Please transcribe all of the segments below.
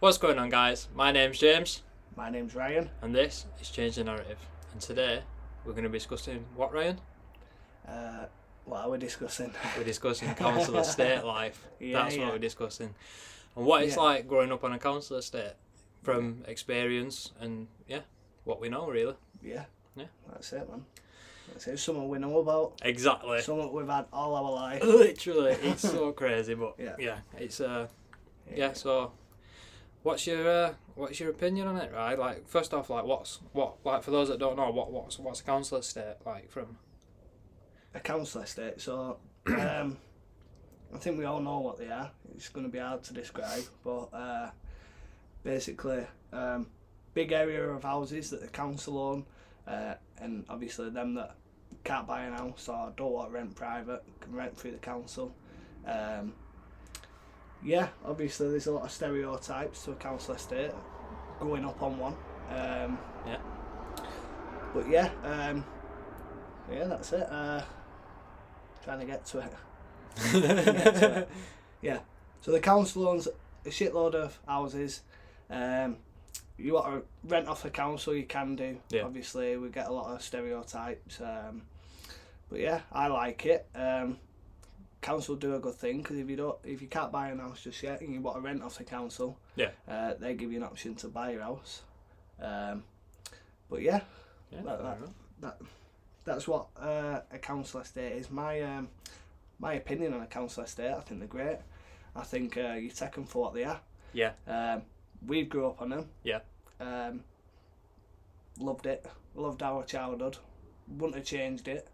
What's going on, guys? My name's James, My name's Ryan. and this is Change the Narrative. And today we're going to be discussing what, Ryan? What are we discussing? We're discussing council estate life. That's Yeah. what we're discussing, and what it's Yeah. like growing up on a council estate from experience and what we know really. Yeah. Yeah. That's it, man. That's it. Something we know about. Exactly. Something we've had all our life. Literally, it's so crazy, but Yeah. it's So, what's your opinion on it, right? Like, first off, like, for those that don't know, what's a council estate like from? A council estate. So, I think we all know what they are. It's going to be hard to describe, but basically, big area of houses that the council own, and obviously them that can't buy an house or don't want to rent private can rent through the council. Obviously there's a lot of stereotypes to a council estate growing up on one. But that's it. Trying to get to it. Yeah. So the council owns a shitload of houses. You want to rent off the council, you can do. Yeah. Obviously, we get a lot of stereotypes. But yeah, I like it. Council do a good thing because if you can't buy a house just yet and you want to rent off the council, they give you an option to buy your house. That's what a council estate is. My opinion on a council estate, I think they're great. I think you take them for what they are. Yeah. We grew up on them. Yeah. Loved it. Loved our childhood. Wouldn't have changed it.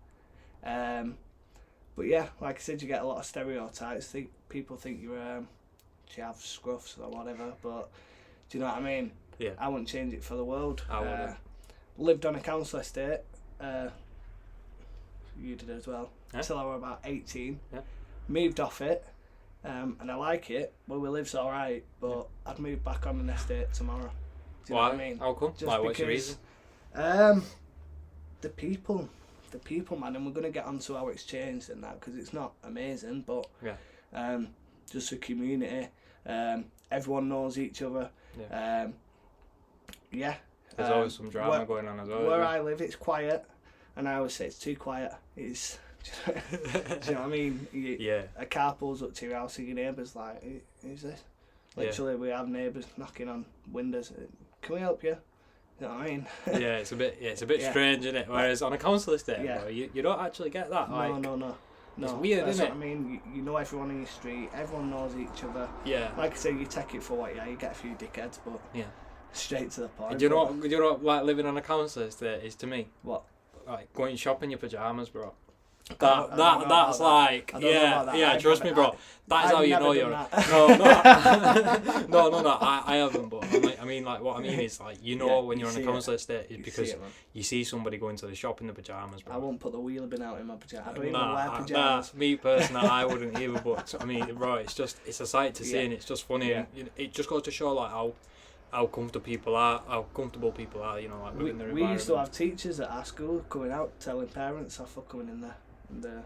But yeah, like I said, you get a lot of stereotypes. People think you're chav, scruffs or whatever. But do you know what I mean? Yeah. I wouldn't change it for the world. I wouldn't. Lived on a council estate. You did as well. Yeah. Until I was about 18. Yeah. Moved off it. And I like it. Where we live's alright, but I'd move back on an estate tomorrow. Do you know what I mean? How come? Just Like, what's your because, reason? The people, man, and we're gonna get onto how it's changed and that because it's not amazing, but just a community. Everyone knows each other. Yeah. There's always some drama going on as well. Where I live, it's quiet, and I always say it's too quiet. It's, do you know what I mean? A car pulls up to your house and your neighbour's like, who's this? Literally, we have neighbours knocking on windows. Can we help you? You know what I mean? It's a bit strange, isn't it? Whereas on a council estate, bro, you don't actually get that. No. It's weird, That's isn't it? what I mean. You know everyone in your street. Everyone knows each other. Yeah. Like I say, you take it for what you get a few dickheads, but straight to the point. Do you know what like living on a council estate is to me? What? Like going shopping in your pajamas, bro. Trust me, bro. That's how you know you're. That. No, I haven't. But I mean, like, what I mean is, like, when you're on a council estate, is because you see somebody going to the shop in the pajamas, bro. I won't put the wheelie bin out in my pajamas. I don't even wear pajamas. Me personally, I wouldn't either. But I mean, bro, it's a sight to see, and it's just funny. Yeah. And it just goes to show like how comfortable people are. You know, like within their we used to environment. have teachers at our school coming out telling parents off for coming in the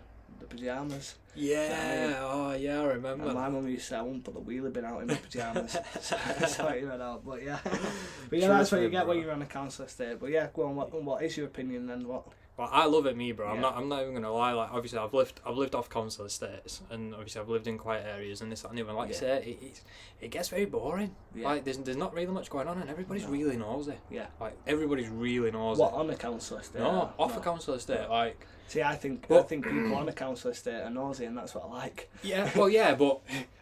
pajamas. Yeah, I remember. And my mum used to say I won't put the wheelie bin out in my pajamas. So it went out, but that's what you get when you're on a council estate. But yeah, go on. What is your opinion then? What? Well, I love it, bro. Yeah. I'm not even gonna lie. Like, obviously, I've lived off council estates, and obviously, I've lived in quiet areas, and this, that, and the other. Like you say, it gets very boring. Yeah. Like, there's not really much going on, and everybody's really nosy. Yeah. Like, everybody's really nosy. What, on a council estate? No, off a council estate. Like, see, I think people on a council estate are nosy, and that's what I like. yeah, well, yeah, but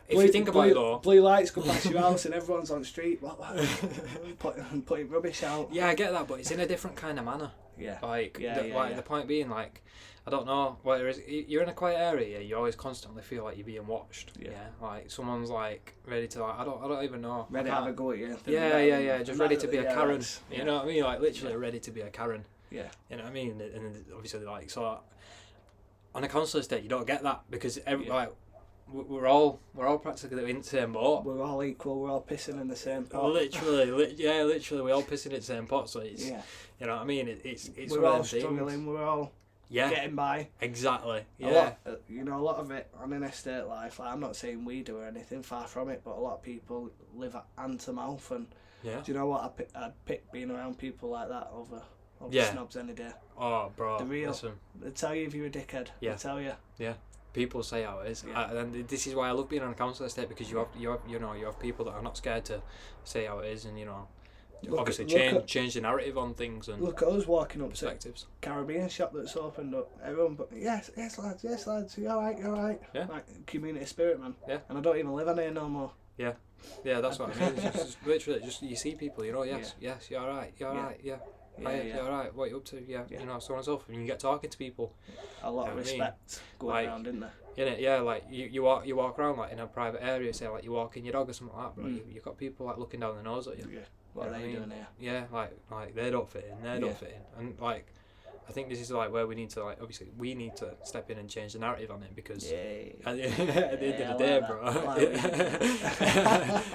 if you think about it though, blue lights go past your house and everyone's on the street. What? Putting rubbish out. yeah, I get that, but it's in a different kind of manner. Yeah. The point being, like, I don't know. Whereas you're in a quiet area, you always constantly feel like you're being watched. Yeah. Like someone's like ready to I don't even know. Ready to have a go at you. Yeah. Just ready to be a Karen. Yeah. You know what I mean? Like literally ready to be a Karen. Yeah. You know what I mean? And obviously, like, so on a council estate, you don't get that because we're all practically in the same boat. We're all equal. We're all pissing in the same pot. Literally, we all pissing in the same pot. So it's you know what I mean. It's we're all struggling. We're all getting by. Exactly. A Yeah. lot, a lot of it on an estate life. Like, I'm not saying we do or anything, far from it, but a lot of people live hand to mouth. And Yeah. do you know what? I'd pick being around people like that over Yeah. snobs any day. Oh, bro. The real. Listen, They tell you if you're a dickhead. Yeah. They tell you. people say how it is, Yeah. and this is why I love being on a council estate, because you have people that are not scared to say how it is, and obviously change the narrative on things and Look at us walking up to perspectives. Caribbean shop that's opened up. Everyone, but yes lads, you're right. Yeah. Like community spirit, man. Yeah. And I don't even live on here no more. Yeah, that's what I mean. It's just literally, just you see people, yes, you're alright, you're alright, yeah. You're alright, what you up to, yeah. So on and so forth, and you get talking to people. A lot of respect going around, isn't there? Like you walk around like in a private area, say like you're walking your dog or something like that, bro. You've got people like looking down their nose at you. Yeah. What are they doing here? Yeah, like they don't fit in, don't fit in, and like I think this is like where we need to obviously we need to step in and change the narrative on it, because at the end of the day, bro.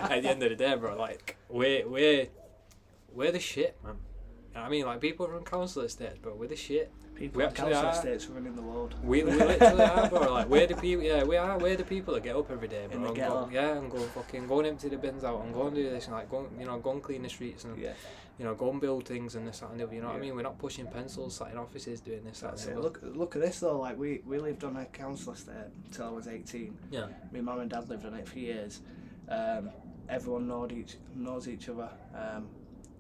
At the end of the day, bro, like we're the shit, man. You know what I mean? Like people from council estates, bro, we're the shit. People from council estates running the world. We literally are, bro. Like we're the people. Yeah, we are. We're the people that get up every day, bro. And go and empty the bins out and go and do this and like go and clean the streets and go and build things and this that and the other. You know what I mean? We're not pushing pencils, sat in offices doing this. That's it. Look at this though. Like we lived on a council estate until I was 18. Yeah. My mum and dad lived on it for years. Everyone knows each other.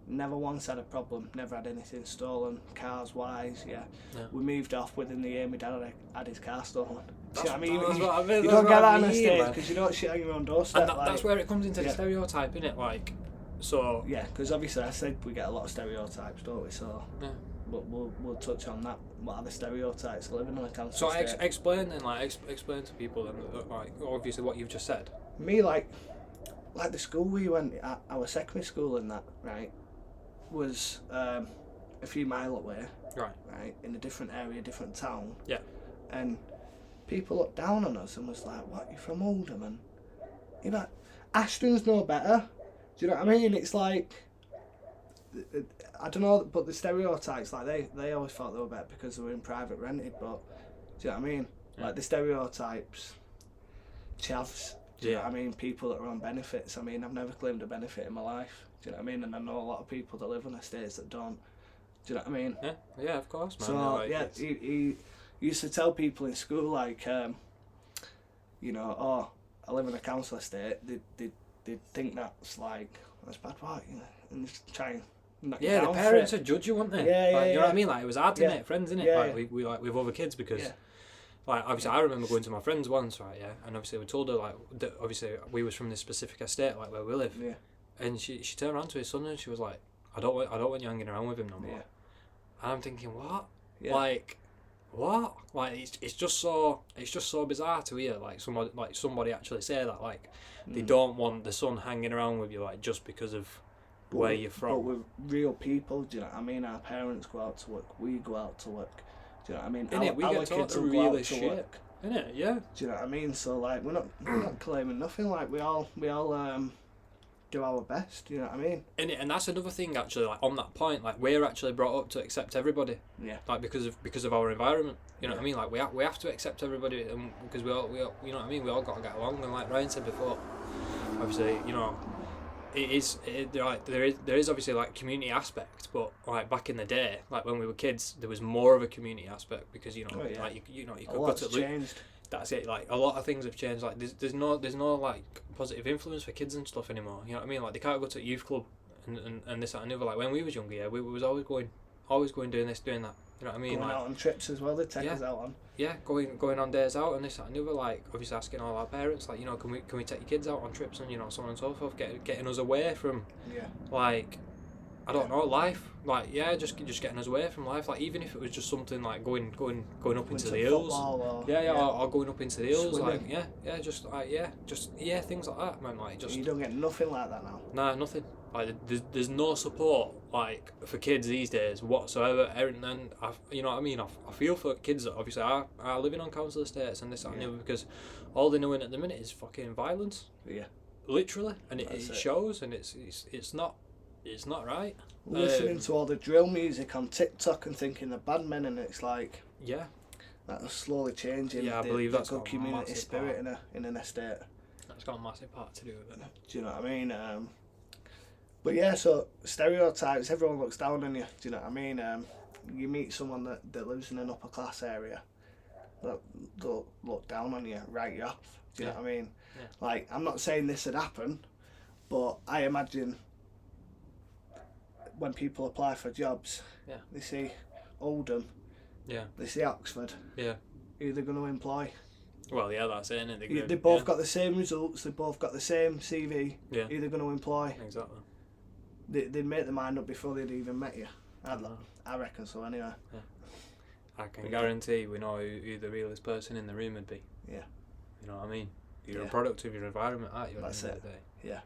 Never once had a problem, never had anything stolen, cars wise, We moved off within the year my dad had his car stolen. You know what I mean? You don't get that on a stage because you don't shit on your own doorstep. And that's where it comes into the stereotype, innit? Like, so... Yeah, because obviously I said we get a lot of stereotypes, don't we? So we'll touch on that. What are the stereotypes living on a council estate? So explain then, explain to people then, like, obviously what you've just said. Me, like the school we went at, our secondary school and that, right? Was a few mile away, right, in a different area, different town. Yeah. And people looked down on us and was like, "What? You're from Oldham?" And you're like, "Ashton's no better." Do you know what I mean? It's like, I don't know, but the stereotypes, like they always thought they were better because they were in private rented. But do you know what I mean? Yeah. Like the stereotypes, chavs. Do you know what I mean? People that are on benefits. I mean, I've never claimed a benefit in my life. Do you know what I mean? And I know a lot of people that live on estates that don't. Do you know what I mean? Yeah, of course, man. So he used to tell people in school like, I live in a council estate. They think that's bad, what? And just try and knock you down the parents would judge you, wouldn't they? You know what I mean? Like it was hard to make friends, innit? Like we with other kids because. Yeah. Like obviously, I remember going to my friends once, right? Yeah, and obviously we told her like that obviously we was from this specific estate, like where we live. Yeah. And she turned around to his son and she was like, I don't want you hanging around with him no more. Yeah. And I'm thinking, what? Yeah. Like, what? Like it's just so bizarre to hear like somebody actually say that, like they don't want the son hanging around with you, like just because of where you're from. But we're real people. Do you know what I mean? Our parents go out to work. We go out to work. Do you know what I mean? Innit? We get taught the realest shit. Innit? Yeah. Do you know what I mean? So like we're not claiming nothing. Like we all do our best. Do you know what I mean? And that's another thing actually. Like on that point, like we're actually brought up to accept everybody. Yeah. Like because of our environment. You know what I mean? Like we have to accept everybody, and because we all you know what I mean. We all got to get along. And like Ryan said before, obviously there is obviously like community aspect, but like back in the day, like when we were kids, there was more of a community aspect because you could go to changed. That's it. Like a lot of things have changed. Like there's no like positive influence for kids and stuff anymore. You know what I mean? Like they can't go to a youth club and this that and the other. Like when we was younger, we was always going doing this, doing that. You know what I mean? Going like, out on trips as well. They take us out on. Yeah, going on days out and this that and the other. Like obviously asking all our parents, like can we take your kids out on trips and so on and so forth, getting us away from like I don't know, life. Like just getting us away from life. Like even if it was just something like going up into the hills. Or going up into the hills. Swimming. Like just things like that, man. Like just you don't get nothing like that now. Nah, nothing. Like there's no support like for kids these days whatsoever. And you know what I mean. I feel for kids that obviously are living on council estates and this that and the other, because all they're doing at the minute is fucking violence. Yeah. Literally, and it shows, and it's not right. Listening to all the drill music on TikTok and thinking they're bad men, and it's like Yeah. That's slowly changing. Yeah, I believe that's good got a community massive spirit part. in an estate. That's got a massive part to do with it. Do you know what I mean? But yeah, so stereotypes. Everyone looks down on you. Do you know what I mean? You meet someone that lives in an upper class area, they'll look down on you, write you off. Do you know what I mean? Yeah. Like, I'm not saying this would happen, but I imagine when people apply for jobs, they see Oldham, they see Oxford, who they're going to employ. Well, yeah, that's it, isn't it? They both got the same results, they both got the same CV, yeah. who they're going to employ. Exactly. They'd make their mind up before they'd even met you. I reckon so, anyway. Yeah. I can guarantee we know who the realest person in the room would be. Yeah. You know what I mean? You're a product of your environment, aren't you? That's it. Yeah.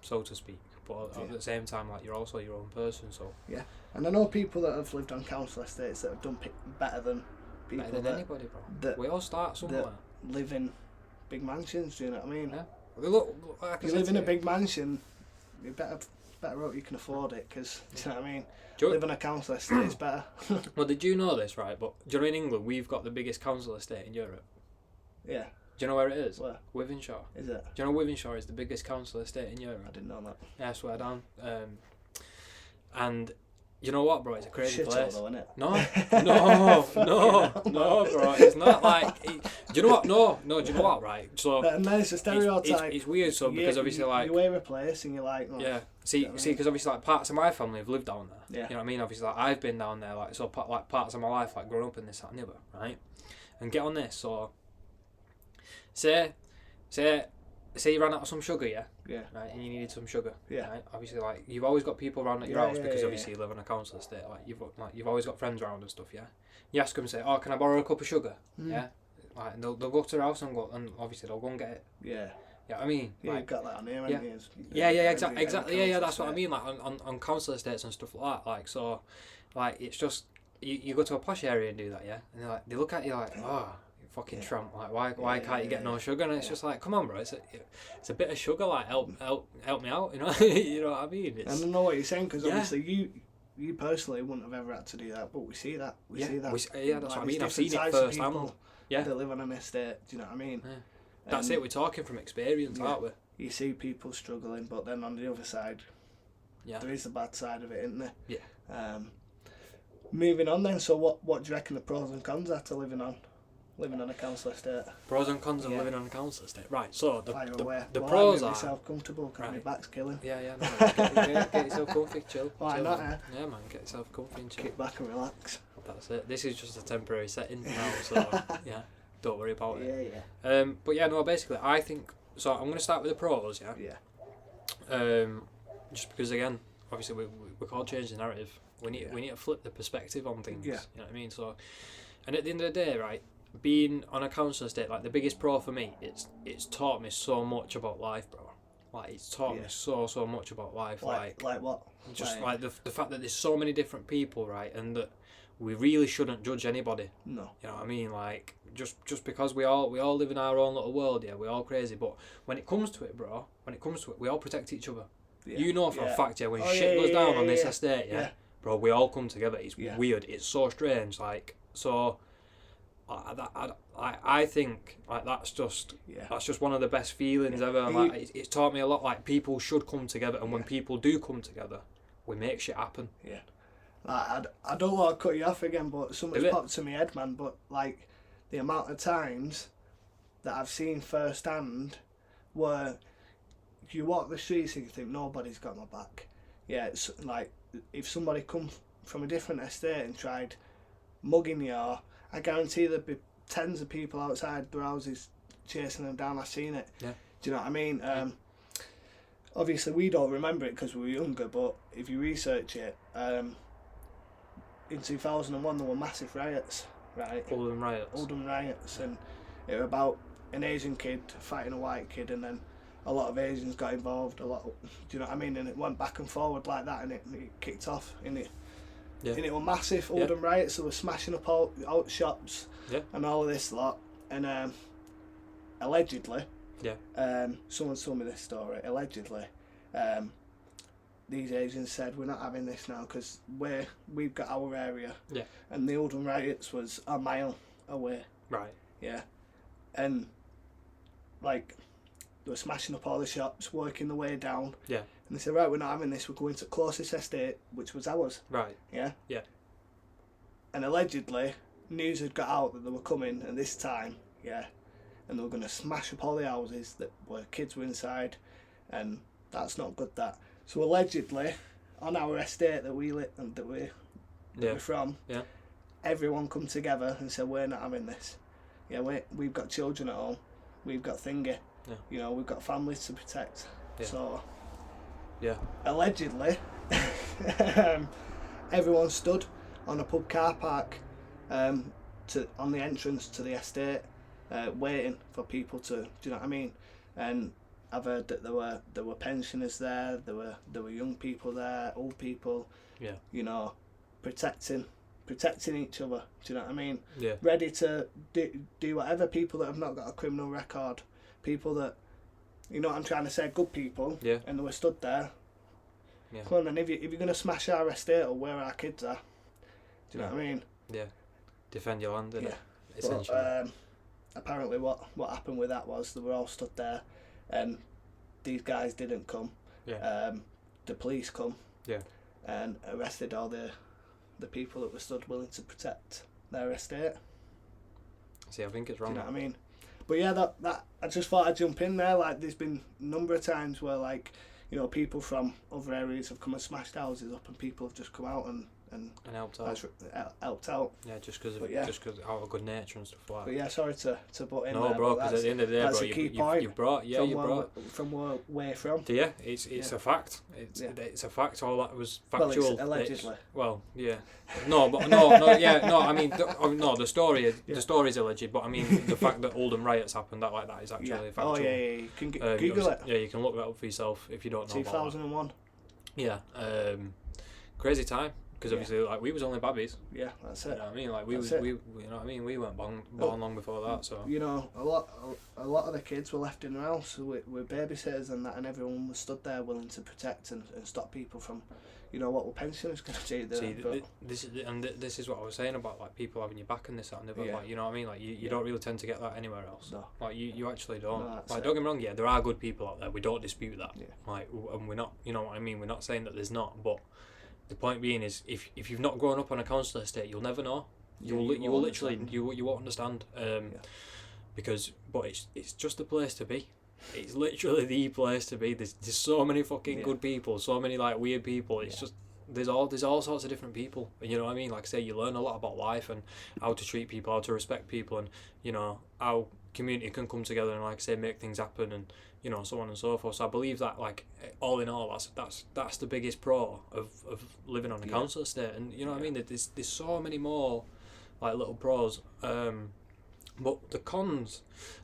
So to speak. But at the same time, like, you're also your own person, so. Yeah. And I know people that have lived on council estates that have done better than people anybody, bro. We all start somewhere. That live in big mansions, do you know what I mean? Yeah. Look, like you live in a big mansion, you better hope you can afford it, because, do you know what I mean? Live on a council estate is better. Well, did you know this, right? But do you know in England we've got the biggest council estate in Europe? Yeah. Do you know where it is? Where? Wivenshaw. Is it? Do you know Wivenshaw is the biggest council estate in Europe? I didn't know that. Yeah, I swear down. And you know what, bro? It's a crazy place. Though, isn't it? No, bro. It's not like. Do you know what? No. Do you know what? Right. So. And then it's a stereotype. It's weird. So because obviously like. You wear a place and you're like. Oh, yeah. See, because obviously like parts of my family have lived down there. Yeah. You know what I mean? Obviously like I've been down there like so like parts of my life like growing up in this that and the other, right? And get on this. So. Say you ran out of some sugar, yeah? Yeah. Right, and you needed some sugar. Yeah. Right? Obviously, like, you've always got people around at your house because obviously you live on a council estate. Like, you've always got friends around and stuff, yeah? You ask them and say, oh, can I borrow a cup of sugar? Yeah? Like, and they'll go to their house and obviously they'll go and get it. Yeah. Yeah, I mean, yeah, like, you've got that on here, haven't you? Yeah, exactly. Yeah, that's what I mean. Like on council estates and stuff like that. Like, so, like, it's just you go to a posh area and do that, yeah, and they look at you like, oh, you fucking tramp. Like, why can't you get no sugar? And it's just like, come on, bro. It's a bit of sugar. Like, help me out. You know, you know what I mean? I don't know what you're saying, because obviously you personally wouldn't have ever had to do that, but we see that. We see that. Yeah, that's what I mean. I've seen it firsthand. Yeah. They live on an estate. Do you know what I mean? Yeah. That's it. We're talking from experience, aren't we? You see people struggling, but then on the other side, there is a bad side of it, isn't there? Yeah. Moving on then. So what do you reckon the pros and cons are to living on a council estate? Pros and cons of living on a council estate. Right. So the pros are. Make yourself comfortable. Cause my back's killing. Yeah. No, get yourself comfy, chill. Why not? Yeah, man. Get yourself comfy and chill. Kick back and relax. That's it. This is just a temporary setting now, so yeah. Don't worry about it. Yeah. But yeah, no. Basically, I think so. I'm going to start with the pros. Yeah. Yeah. Just because again, obviously we're called change the narrative. We need to flip the perspective on things. Yeah. You know what I mean? So, and at the end of the day, right, being on a council estate, like the biggest pro for me, it's taught me so much about life, bro. Like it's taught me so much about life. Like what? Just like the fact that there's so many different people, right, and that we really shouldn't judge anybody. No. You know what I mean? Like just because we all live in our own little world, yeah, we're all crazy. But when it comes to it, bro, we all protect each other. Yeah. You know for a fact, yeah, when shit goes down on this estate, bro, we all come together. It's weird. It's so strange. Like, so I think like that's just one of the best feelings ever. And, like it's taught me a lot. Like people should come together, and when people do come together, we make shit happen. Yeah. Like, I don't want to cut you off again, but something's popped to my head, man. But like the amount of times that I've seen firsthand where you walk the streets and you think nobody's got my back. Yeah, it's like if somebody come from a different estate and tried mugging you, I guarantee there'd be tens of people outside their houses chasing them down. I've seen it. Yeah. Do you know what I mean? Obviously we don't remember it because we were younger, but if you research it, in 2001 there were massive riots, right? Oldham riots, and it was about an Asian kid fighting a white kid, and then a lot of Asians got involved. Do you know what I mean? And it went back and forward like that, and it kicked off. And it were massive Oldham riots. They were smashing up all shops and all of this lot. And allegedly, someone told me this story. Allegedly, these agents said, we're not having this now because we've got our area. Yeah. And the Oldham riots was a mile away. Right. Yeah. And, like, they were smashing up all the shops, working the way down. Yeah. And they said, right, we're not having this, we're going to the closest estate, which was ours. Right. Yeah. Yeah. And allegedly, news had got out that they were coming at this time, yeah, and they were going to smash up all the houses that were kids were inside, and that's not good, that. So allegedly, on our estate that we lit and that we're from, yeah, everyone come together and said, we're not having this. Yeah, we've got children at home, we've got thingy, yeah. you know, we've got families to protect. Yeah. So, yeah, allegedly, everyone stood on a pub car park on the entrance to the estate, waiting for people to. Do you know what I mean? And I've heard that there were pensioners there, there were young people there, old people. Yeah. You know, protecting each other. Do you know what I mean? Yeah. Ready to do whatever. People that have not got a criminal record, people that, you know what I'm trying to say, good people. Yeah. And they were stood there. Yeah. Come on, and if you're gonna smash our estate or where our kids are, do you know what I mean? Yeah. Defend your land, Yeah. essentially. But, apparently what happened with that was they were all stood there and these guys didn't come. Yeah. The police come. Yeah. And arrested all the people that were stood willing to protect their estate. See, I think it's Do wrong. you know what I mean? But yeah, that I just thought I'd jump in there. Like, there's been a number of times where, like, you know, people from other areas have come and smashed houses up, and people have just come out and helped out. Helped out. Yeah, just because out of good nature and stuff like that. But yeah, sorry to butt in no, there. bro, because at the end of the day, that's bro, a key point you brought from where we're from. Yeah, it's a fact. It's a fact. All that was factual. Well, it's allegedly. Yeah. No, but no, yeah, no. I mean, the story is alleged, but I mean, the fact that Oldham riots happened, that is actually factual. Oh yeah, you can Google it. Yeah, you can look that up for yourself if you don't know. 2001. Yeah, crazy time. Because obviously, like, we was only babbies. Yeah, that's it. You know what I mean? Like, we you know what I mean? We weren't born long before that, so. You know, a lot of the kids were left in the house with babysitters and that, and everyone was stood there willing to protect and stop people from, you know, what were pensioners going to do. See, this is what I was saying about, like, people having your back and this, that, and the other. Like, you know what I mean? Like, you don't really tend to get that anywhere else. No. Like, you actually don't. No, like, don't get me wrong, yeah, there are good people out there. We don't dispute that. Yeah. Like, and we're not, you know what I mean? We're not saying that there's not, but the point being is, if you've not grown up on a council estate, you'll never know. You will literally you won't understand. Because it's just the place to be. It's literally the place to be. There's so many fucking good people, so many like weird people. It's just there's all sorts of different people. And you know what I mean? Like I say, you learn a lot about life and how to treat people, how to respect people, and you know how community can come together and, like I say, make things happen, and you know, so on and so forth. So I believe that, like, all in all, that's the biggest pro of living on a council estate. And you know what I mean? There's so many more like little pros. But the cons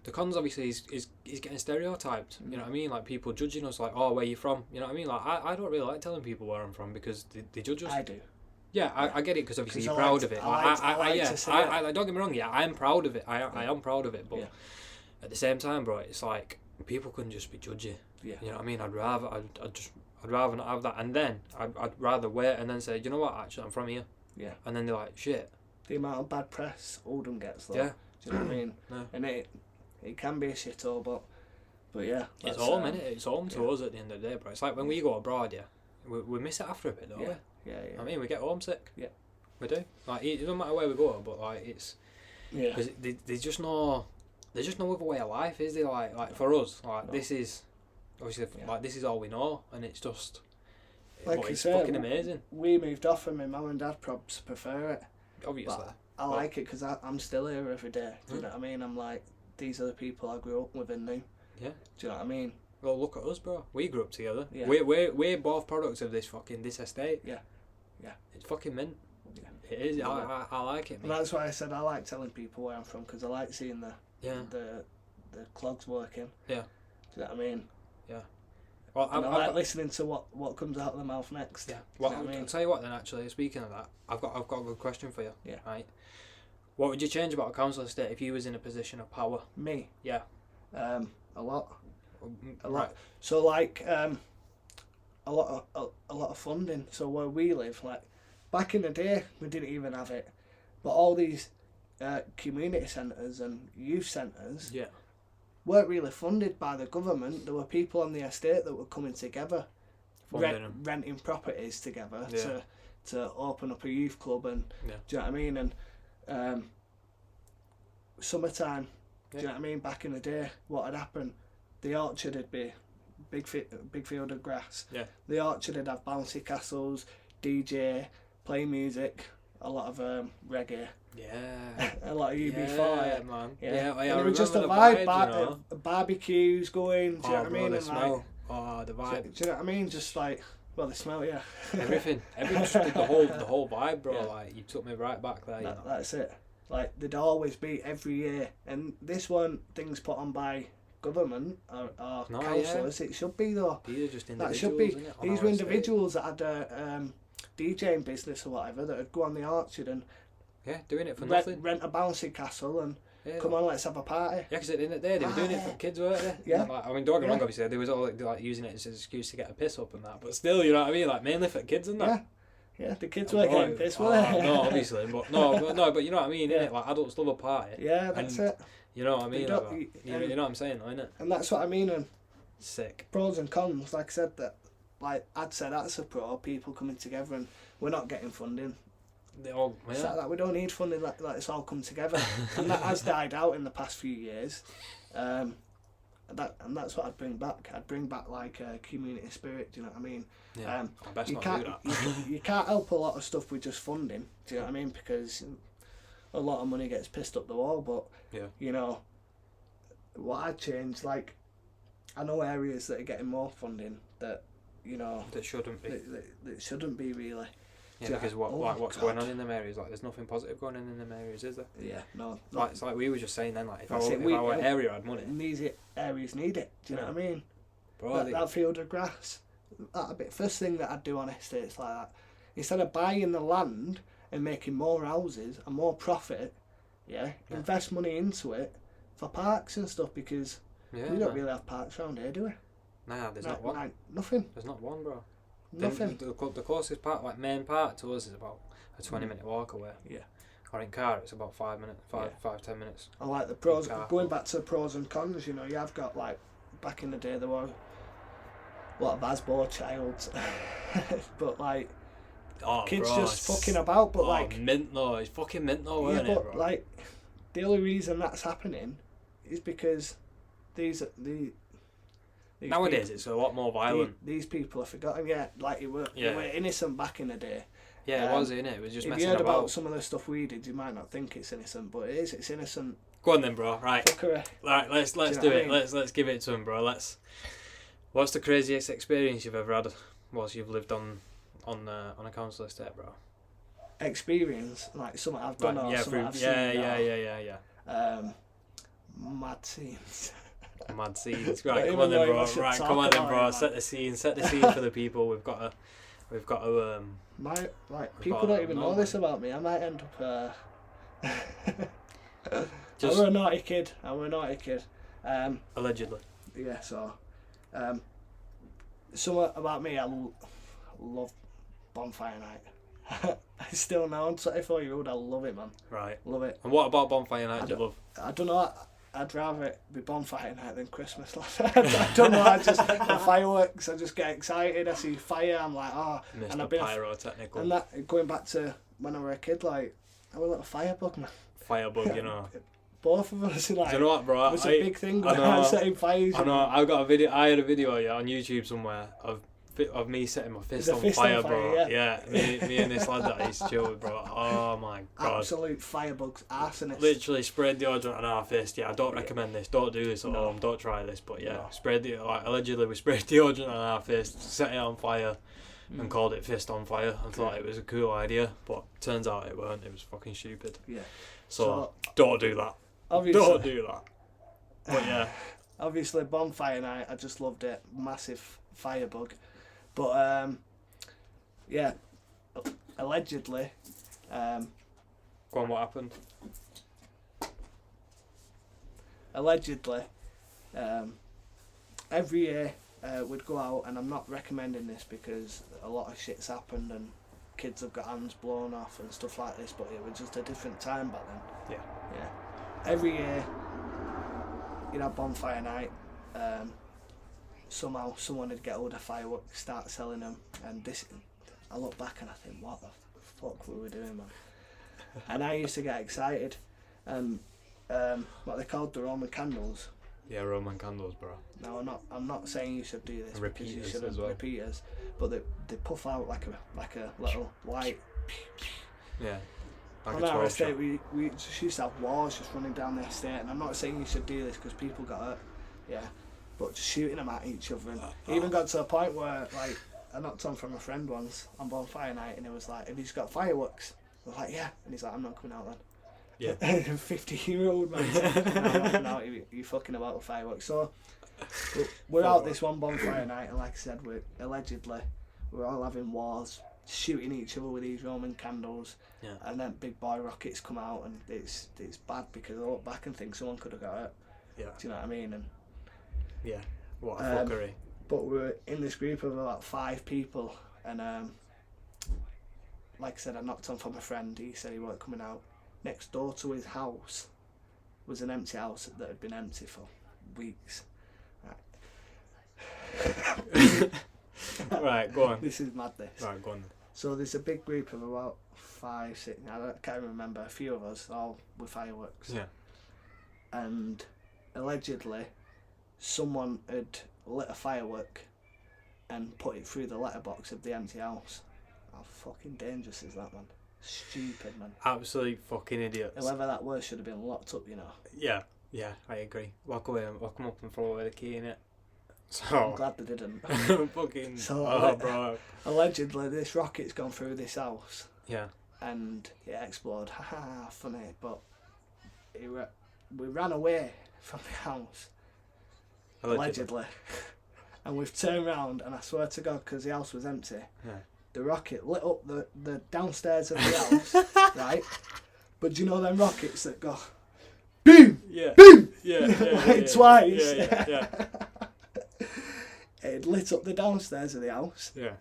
obviously is getting stereotyped. You know what I mean? Like, people judging us, like, oh, where you from? You know what I mean? Like, I don't really like telling people where I'm from because they judge us. I do. Yeah, I get it because obviously you're proud of it. I don't get me wrong. Yeah, I'm proud of it. I am proud of it. But at the same time, bro, it's like people couldn't just be judgy. Yeah. You know what I mean? I'd rather not have that, and then I'd rather wait and then say, you know what? Actually, I'm from here. Yeah. And then they're like, shit. The amount of bad press Oldham gets, though. Yeah. Do you know what I mean? Yeah. And it can be a shithole, but yeah. It's home, innit? It's home to us at the end of the day, bro. It's like when we go abroad, we miss it after a bit, don't we? Yeah. I mean, we get homesick. Yeah. We do. Like, it doesn't matter where we go, but like it's. Yeah. Cause there's just no other way of life, is there? Like for us, like this is, obviously, like this is all we know, and it's just. Like it's fucking amazing. We moved off, and my mum and dad probably prefer it. Obviously. But I like it because I'm still here every day. Do you know what I mean? I'm like, these are the people I grew up with and knew. Yeah. Do you know what I mean? Well, look at us, bro. We grew up together. Yeah. We're both products of this estate. Yeah. Yeah. It's fucking mint. Yeah. It is. I like it. And that's why I said I like telling people where I'm from because I like seeing the clogs working. Yeah. Do you know what I mean? Yeah. Well, I like listening to what comes out of the mouth next. Yeah. Well, I'll tell you what then. Actually, speaking of that, I've got a good question for you. Yeah. Right. What would you change about a council estate if you was in a position of power? Me. Yeah. A lot. Right. So like a lot of funding. So where we live, like back in the day, we didn't even have it, but all these community centres and youth centres weren't really funded by the government. There were people on the estate that were coming together, renting properties together to open up a youth club, and do you know what I mean? And summertime, do you know what I mean? Back in the day, what had happened? The orchard would be big field of grass. Yeah. The orchard would have bouncy castles, DJ, play music, a lot of reggae. Yeah. A lot of UB40. Yeah, man. Yeah. I and it remember was just a the vibe, barbecues going, do you know what I mean? The and smell. The vibe. Do you know what I mean? Just like, well, the smell, yeah. Everything, just the whole vibe, bro. Yeah. Like, you took me right back there. That's it. Like, there'd always be every year, and this weren't things put on by government or councillors. It should be though. These are just individuals. That should be. These were individuals that had a DJing business or whatever that would go on the orchard and doing it for nothing. Rent a bouncy castle and come on, let's have a party. Yeah, because at the end of the day, they were doing it for kids, weren't they? Yeah. Like, I mean, don't get me wrong, obviously, they was all like using it as an excuse to get a piss up and that, but still, you know what I mean? Like, mainly for kids and that. Yeah, the kids were getting pissed, weren't they? No, obviously, but but you know what I mean, innit? Like, adults love a party. Yeah, that's it. You know what I mean? You know what I'm saying, though, innit? And that's what I mean. And sick. Pros and cons, like I said, that, like I'd say that's a pro. People coming together, and we're not getting funding. It's like that. We don't need funding. Like it's all come together, and that has died out in the past few years. And that's what I'd bring back. I'd bring back like a community spirit. Do you know what I mean? Yeah. You can't help a lot of stuff with just funding. Do you know what I mean? Because a lot of money gets pissed up the wall. But you know, what I'd change, like, I know areas that are getting more funding that, you know, that shouldn't be. That shouldn't be really. Yeah, because what's going on in them areas? Like, there's nothing positive going on in them areas, is there? Yeah, no. Like, it's like we were just saying then, like, if our area had money, these areas need it. Do you know what I mean? Bro, that field of grass, that'd be first thing that I'd do on estates like that. Instead of buying the land and making more houses and more profit, invest money into it for parks and stuff, because we don't really have parks around here, do we? Nah, there's not one. Nothing. There's not one, bro. Nothing. The closest park, like main park to us, is about a 20-minute walk away. Yeah. Or in car, it's about 5 minutes, 10 minutes. I like the pros. Going back to the pros and cons, you know, you have got, like, back in the day there were a lot of Asbo childs, but like kids just fucking about. But like mint though, it's fucking mint though, isn't it, bro? Like the only reason that's happening is because these nowadays people, it's a lot more violent. These people are forgotten. Yeah, like they were innocent back in the day. Yeah, it was, innit? It was just messing about. If you heard about some of the stuff we did, you might not think it's innocent, but it is. It's innocent. Go on then, bro. Right. Fuckery. Right, let's do it. Let's give it to him, bro. What's the craziest experience you've ever had whilst you've lived on a council estate, bro? Experience, like something I've done or something I've seen. Yeah. Mad scenes. Mad scenes. Right, come on then, bro. Right, come on then, bro. Set the scene for the people. We've got to. People don't even know this about me. I might end up. I were a naughty kid. Allegedly. Yeah. So. Something about me, I love bonfire night. I still now, I'm 24-year-old, I love it, man. Right. Love it. And what about bonfire night do you love? I don't know, I'd rather it be bonfire night than Christmas. I don't know, the fireworks, I just get excited, I see fire, I'm like, and I've been pyrotechnical. And that, going back to when I was a kid, like, I was a little firebug, man. Firebug, you know. Both of us, like, do you know what, bro? It was a big thing when I was setting fires. I know. I had a video on YouTube somewhere of me setting my fist on fire, bro. Yeah. Me and this lad that I used to chill with, bro. Oh my god. Absolute firebugs, arsonists. Literally sprayed deodorant on our fist. Yeah, I don't recommend this. Don't do this at home. Don't try this. But yeah, allegedly we sprayed deodorant on our fist, set it on fire, and called it fist on fire. I thought it was a cool idea, but turns out it weren't. It was fucking stupid. Yeah. So don't do that. Obviously, don't do that. But yeah. Obviously, bonfire night, I just loved it. Massive firebug. But, allegedly... Go on, what happened? Allegedly, every year we'd go out, and I'm not recommending this because a lot of shit's happened and kids have got hands blown off and stuff like this, but it was just a different time back then. Yeah. Every year, you'd have bonfire night. Somehow someone would get hold of fireworks, start selling them, and I look back and I think, what the fuck were we doing, man? And I used to get excited, and what they called the Roman candles. Yeah, Roman candles, bro. No, I'm not saying you should do this because you shouldn't as well. repeaters, but they puff out like a little light. Yeah. Like on our estate, we just used to have wars just running down the estate, and I'm not saying you should do this because people got hurt. Yeah. But just shooting them at each other, and it even got to a point where, like, I knocked on from a friend once on bonfire night, and it was like, "Have you just got fireworks?" I was like, "Yeah," and he's like, "I'm not coming out then." Yeah. 50-year-old man said, "No, I'm not coming out. You fucking about with fireworks." So we're out this one bonfire night, and like I said, we're all having wars, shooting each other with these Roman candles, and then big boy rockets come out, and it's bad because I look back and think someone could have got hurt. Yeah. Do you know what I mean? And yeah, what a fuckery. But we were in this group of about 5 people, and like I said, I knocked on from a friend. He said he weren't coming out. Next door to his house was an empty house that had been empty for weeks. Right, go on. This is madness. Right, go on. So there's a big group of about 5, 6, I can't remember, a few of us, all with fireworks. Yeah. And allegedly, someone had lit a firework and put it through the letterbox of the empty house. How fucking dangerous is that, man? Stupid, man. Absolutely fucking idiots. Whoever that was should have been locked up, you know. Yeah, I agree. Lock them up and throw away the key in it. So I'm glad they didn't. fucking. So, bro. Allegedly, this rocket's gone through this house. Yeah. And it exploded. Haha, funny. But we ran away from the house. Allegedly. And we've turned round, and I swear to God, because the house was empty, the rocket lit up the downstairs of the house, right? But do you know them rockets that go boom, boom, like twice? Yeah. It lit up the downstairs of the house. Yeah.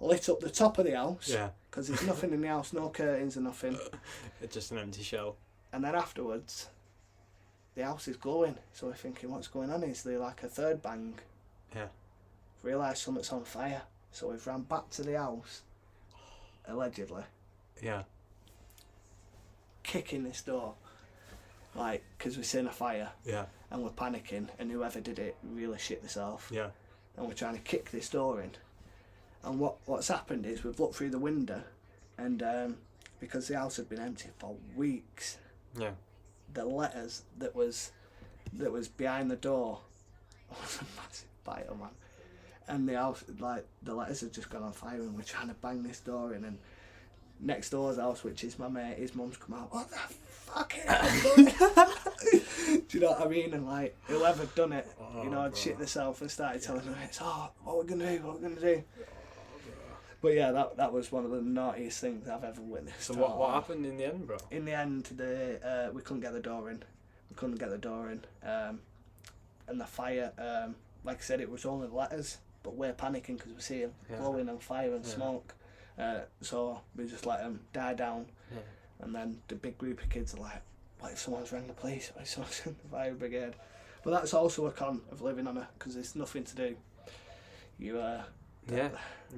Lit up the top of the house. Yeah. Because there's nothing in the house, no curtains or nothing. It's just an empty shell. And then afterwards, the house is glowing. So we're thinking, what's going on? Is there like a third bang? Yeah. Realised something's on fire. So we've ran back to the house, allegedly. Yeah. Kicking this door, like, because we're seeing a fire. Yeah. And we're panicking, and whoever did it really shit themselves. Yeah. And we're trying to kick this door in. And what's happened is we've looked through the window, and because the house had been empty for weeks, the letters that was behind the door was a massive bite, man. And the house, like, the letters had just gone on fire, and we're trying to bang this door in, and next door's house, which is my mate, his mum's come out, what the fuck is do you know what I mean? And like, whoever done it, had shit themselves and started telling them, what we're gonna do. But yeah, that was one of the naughtiest things I've ever witnessed. So what happened in the end, bro? In the end, we couldn't get the door in. And the fire, like I said, it was only letters, but we're panicking because we're seeing glowing and fire and smoke. So we just let them die down. Yeah. And then the big group of kids are like, what if someone's rang the police? What if someone's rang the fire brigade? But that's also a con of living on because there's nothing to do. You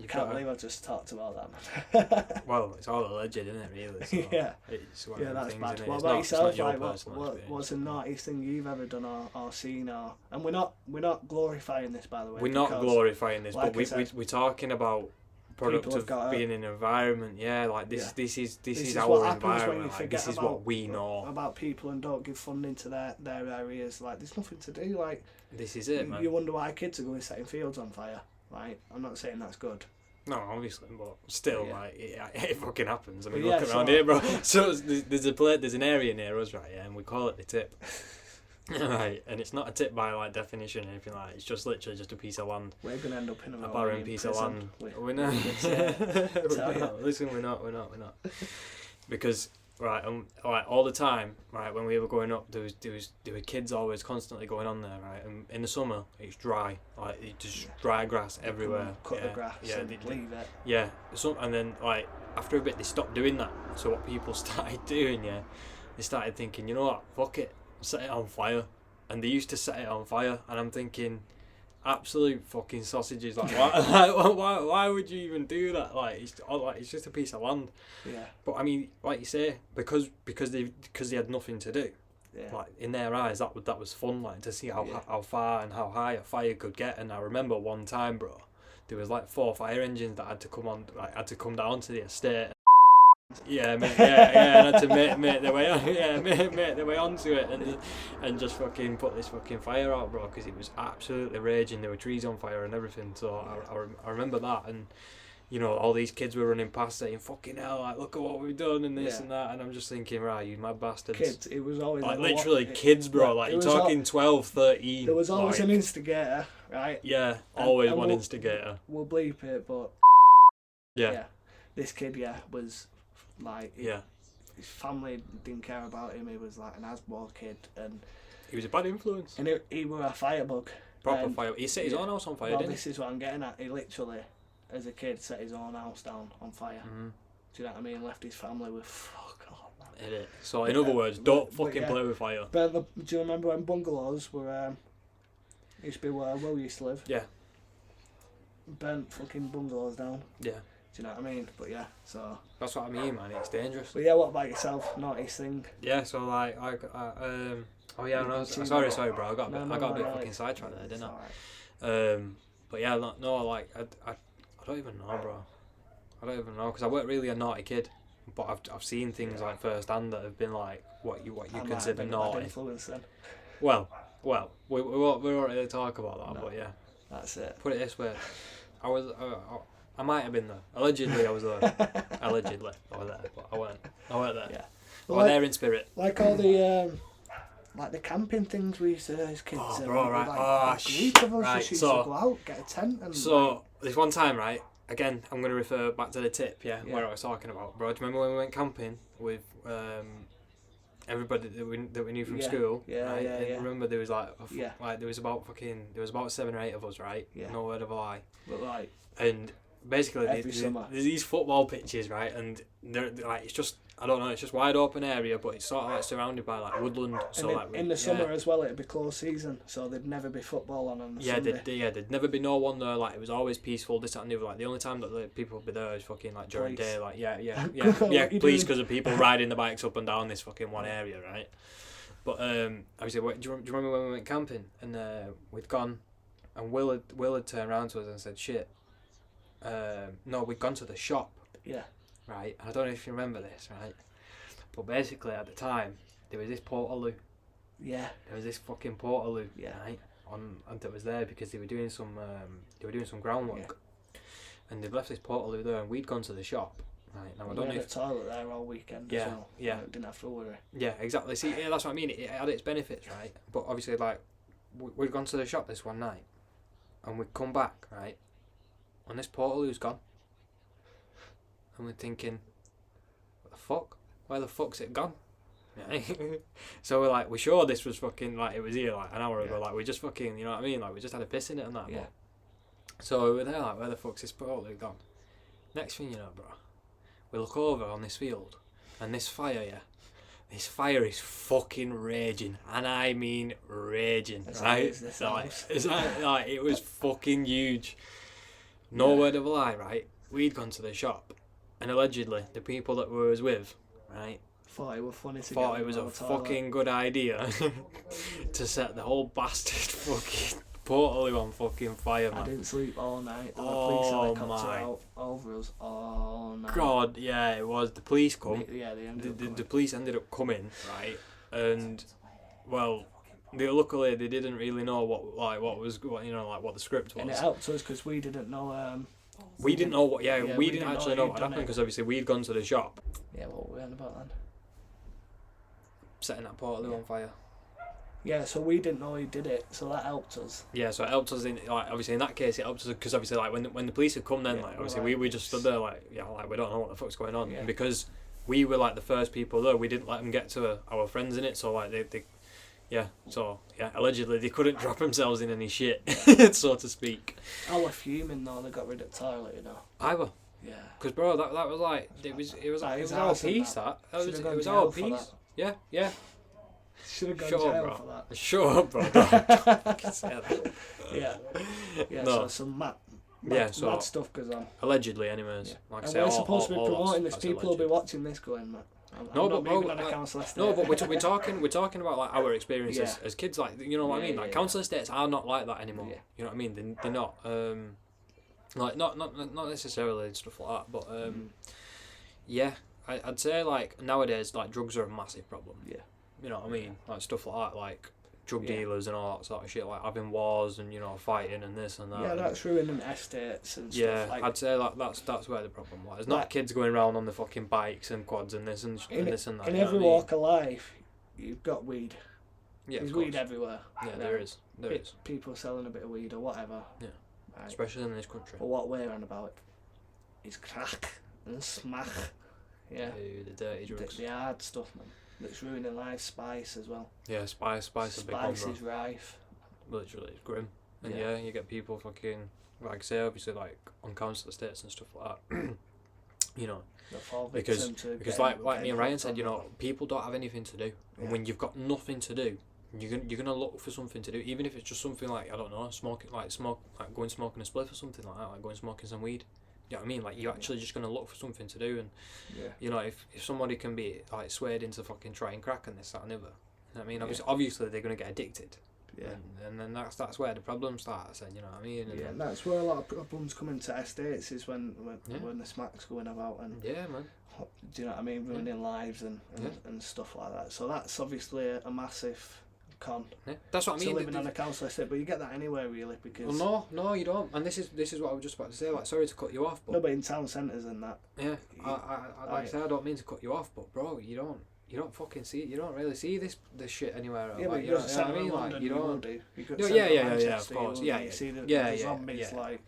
can't believe I just talked about that. Well, it's all alleged, isn't it, really? So it's one of that's things, bad. Isn't it? What about yourself? Like, what's the naughtiest thing you've ever done or seen? And we're not glorifying this, by the way. We're not glorifying this, like but we're talking about product of being in an environment. Yeah, like this is our environment. Like, this is what we know about people and don't give funding to their areas. Like, there's nothing to do. Like, this is it, man. You wonder why kids are going setting fields on fire. Right, I'm not saying that's good. No, obviously, but still, it fucking happens. I mean, look around here, bro. So there's an area near us, right? Yeah, and we call it the tip. Right, and it's not a tip by like definition or anything like that. It's just literally just a piece of land. We're gonna end up in a barren piece of land. We're not. Listen, we're not. Because right, and like all the time, right, when we were growing up, there were kids always constantly going on there, right, and in the summer it's dry, like it's just dry grass everywhere. Cut the grass and leave it. Yeah, and then like after a bit they stopped doing that. So what people started doing, they started thinking, you know what, fuck it, set it on fire, and they used to set it on fire, and I'm thinking, absolute fucking sausages, like why would you even do that? Like it's just a piece of land. Yeah. But I mean, like you say, because they had nothing to do. Yeah. Like in their eyes, that was fun, like to see how far and how high a fire could get. And I remember one time, bro, there was like 4 fire engines that had to come down to the estate. And had to make their way on, make their way onto it, and just fucking put this fucking fire out, bro, because it was absolutely raging. There were trees on fire and everything. So I remember that, and you know, all these kids were running past saying, "Fucking hell! Like, look at what we've done," and this and that, and I'm just thinking, right, you mad bastards. Kids, it was always like literally kids, bro. Like you're talking 12, 13. There was always an instigator, right? Yeah, always one instigator. We'll bleep it, but yeah, this kid, was. Like, his family didn't care about him. He was like an Asbor kid, and he was a bad influence. And he was a firebug. Proper fire. He set his own house on fire. Well, didn't this is what I'm getting at. He literally, as a kid, set his own house down on fire. Mm-hmm. Do you know what I mean? Left his family with fuck off, man. It. So in other words, don't fucking play with fire. But do you remember when bungalows were? Used to be where Will used to live. Yeah. Burnt fucking bungalows down. Yeah. Do you know what I mean? But so... That's what I mean, man. It's dangerous. But what about yourself? Naughtiest thing? Yeah, so like, sorry, bro. I got a bit fucking sidetracked there, didn't I? But yeah, no, like, I don't even know, bro. I don't even know, because I weren't really a naughty kid. But I've seen things like firsthand that have been like what you consider naughty. Influence then. Well, we won't really talk about that, but yeah. That's it. Put it this way, I might have been there. Allegedly, I was there. Allegedly, I was there, but I weren't there. Yeah. I was there in spirit. Like all the like the camping things we used to do as kids. Oh, bro, right. Like, a group of us just used to go out, get a tent, and. So this one time, right. Again, I'm going to refer back to the tip, where I was talking about. Bro, do you remember when we went camping with everybody that we knew from school? Yeah. Remember there was there was about 7 or 8 of us, right? Yeah. No word of a lie. But like. And basically, there's these football pitches, right? And they're like, it's just, I don't know, it's just wide open area, but it's sort of like surrounded by like woodland. So in the summer as well, it'd be close season, so there'd never be football on Sunday. There'd never be no one there. Like it was always peaceful. This, that, and the other. Like the only time that the people would be there is fucking like during day. Like police, because of people riding the bikes up and down this fucking one area, right? But obviously, do you remember when we went camping and we'd gone, and Will had turned around to us and said, "Shit." No, we'd gone to the shop. Yeah. Right. I don't know if you remember this, right? But basically, at the time, there was this Portaloo. Yeah. There was this fucking Portaloo. Yeah. Right. And that was there because they were doing some groundwork. Yeah. And they'd left this Portaloo there, and we'd gone to the shop. Right. Now I don't know if the toilet there all weekend. As well. Yeah. Didn't have to worry. Yeah. Exactly. See, that's what I mean. It had its benefits, right? But obviously, like, we'd gone to the shop this one night, and we'd come back, right? And this Portaloo's gone. And we're thinking, what the fuck? Where the fuck's it gone? So we're sure this was fucking, like, it was here like an hour ago. Like, we just fucking, you know what I mean? Like, we just had a piss in it and that. Yeah. So we were there, like, where the fuck's this Portaloo gone? Next thing you know, bro, we look over on this field, and this fire is fucking raging, and I mean raging, right? Like, it was fucking huge. No word of a lie, right? We'd gone to the shop, and allegedly the people that we was with, right, thought it was funny. Thought it was a fucking good idea to set the whole bastard fucking Portaloo on fucking fire, man. I didn't sleep all night. The police helicopter out over us all night. God, yeah, it was. The police come. The police ended up coming, right, and well. Luckily, they didn't really know what the script was. And it helped us because we didn't know. We didn't know what. We didn't actually know what happened because obviously we'd gone to the shop. Yeah, what were we on about then? Setting that Portaloo on fire. Yeah, so we didn't know he did it, so that helped us. Yeah, so it helped us in obviously in that case it helped us because obviously like when the police had come then obviously we just stood there like we don't know what the fuck's going on and because we were like the first people there. We didn't let them get to our friends in it, so like they allegedly they couldn't drop themselves in any shit, so to speak. I was fuming though they got rid of the toilet, you know. I were. Yeah. Because bro, that was like it was our piece. That it was our piece. Yeah. Should have gone Shut jail up, bro. for that. Shut up, bro. Don't fucking say that. Yeah. No. So some mad stuff goes on. Allegedly, anyways. Yeah. Like I And say, we're supposed to be promoting this. that's People will be alleged. watching this going, man. I'm No, not but moving on a council estate. No, but we're talking about like our experiences Yeah. as kids. Like, you know what I mean? Like council estates are not like that anymore. Yeah. You know what I mean? They're not. Like not necessarily and stuff like that. But yeah, I'd say like nowadays like drugs are a massive problem. Yeah. You know what I mean? Like stuff like that, like drug dealers and all that sort of shit, like having wars and fighting and this and that. Yeah, that's ruining estates and stuff. Yeah, like, I'd say that's where the problem lies. It's not kids going around on the fucking bikes and quads and this and this and that. In you know every what I mean? walk of life, you've got weed. Yeah, There's of weed course. everywhere. Yeah, right? there is. There is. People selling a bit of weed or whatever. Yeah. Right. Especially in this country. But what we're on about is crack and smack. Yeah. The dirty drugs. The hard stuff, man. That's ruining life. Spice as well. Yeah, spice is a big one, Spice bro. is rife. Literally, it's grim. And Yeah. you get people fucking, like I say, obviously, like on council estates and stuff like that. You know, That fall because victim to like me getting and Ryan hooked said, on you know, that. people don't have anything to do, and when you've got nothing to do, you're gonna look for something to do, even if it's just something like, I don't know, going smoking a spliff or something like that, like going smoking some weed. You know what I mean? Like you're actually just gonna look for something to do, and you know, if somebody can be like swayed into fucking trying crack and this, that, and the other, you know what I mean? Obviously they're gonna get addicted. Yeah. And then that's where the problem starts, and you know what I mean? And And that's where a lot of problems come into estates is when the smack's going about and yeah, man. do you know what I mean, ruining lives and stuff like that. So that's obviously a massive con. Yeah, that's what I to mean. living on a council estate, but you get that anywhere really because No, you don't. And this is what I was just about to say. Like, sorry to cut you off, but but in town centres and that. yeah, I like I say, I don't mean to cut you off, but bro, you don't fucking see it. You don't really see this shit anywhere else. Yeah, like, but you know what I mean? Like, you don't. do. You go No, to yeah, central yeah, Manchester, of course. you Yeah, you see the zombies yeah. like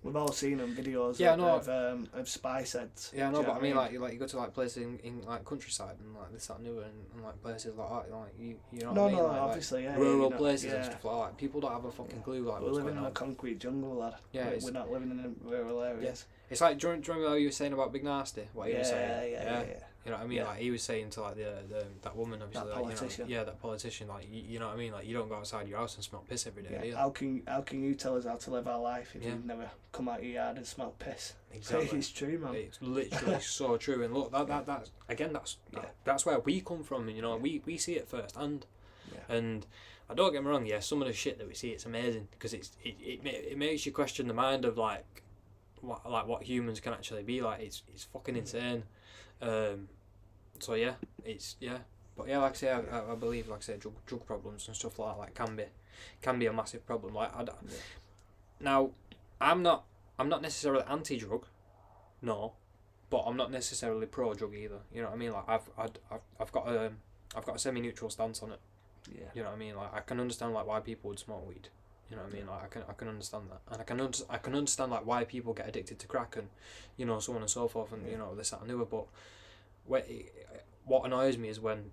we've all seen them videos Yeah, of spice heads. Yeah, no, Do you know but I what mean, like you go to like places in like countryside and like this, that, and the other, and like places like that, like you know what I mean? Like, obviously, like, yeah, rural you know, places and yeah. stuff like that. People don't have a fucking clue like We're what's living going in a on. concrete jungle, lad. Yeah, we're not living in rural areas. It's like, do you remember how you were saying about Big Nasty? What he was saying? Yeah. You know what I mean? Yeah. Like he was saying to like the that woman, obviously, That like, politician. you know, that politician. Like you know what I mean? Like you don't go outside your house and smell piss every day, do you? How can you tell us how to live our life if Yeah. you've never come out your yard and smelled piss? Exactly. It's true, man. It's literally so true. And look, that's where we come from. And you know, we see it firsthand. Yeah. And I don't get me wrong. Yeah, some of the shit that we see, it's amazing because it makes you question the mind of like what humans can actually be like. It's fucking insane. So yeah, but yeah, like I say, I believe, like I say, drug problems and stuff like that can be a massive problem. Like now, I'm not necessarily anti-drug, no, but I'm not necessarily pro-drug either. You know what I mean? Like I've got a semi-neutral stance on it. Yeah. You know what I mean? Like I can understand like why people would smoke weed. You know what I mean? Like I can understand that, and I can understand like why people get addicted to crack and you know so on and so forth, and you know this, that, and the other. But what annoys me is when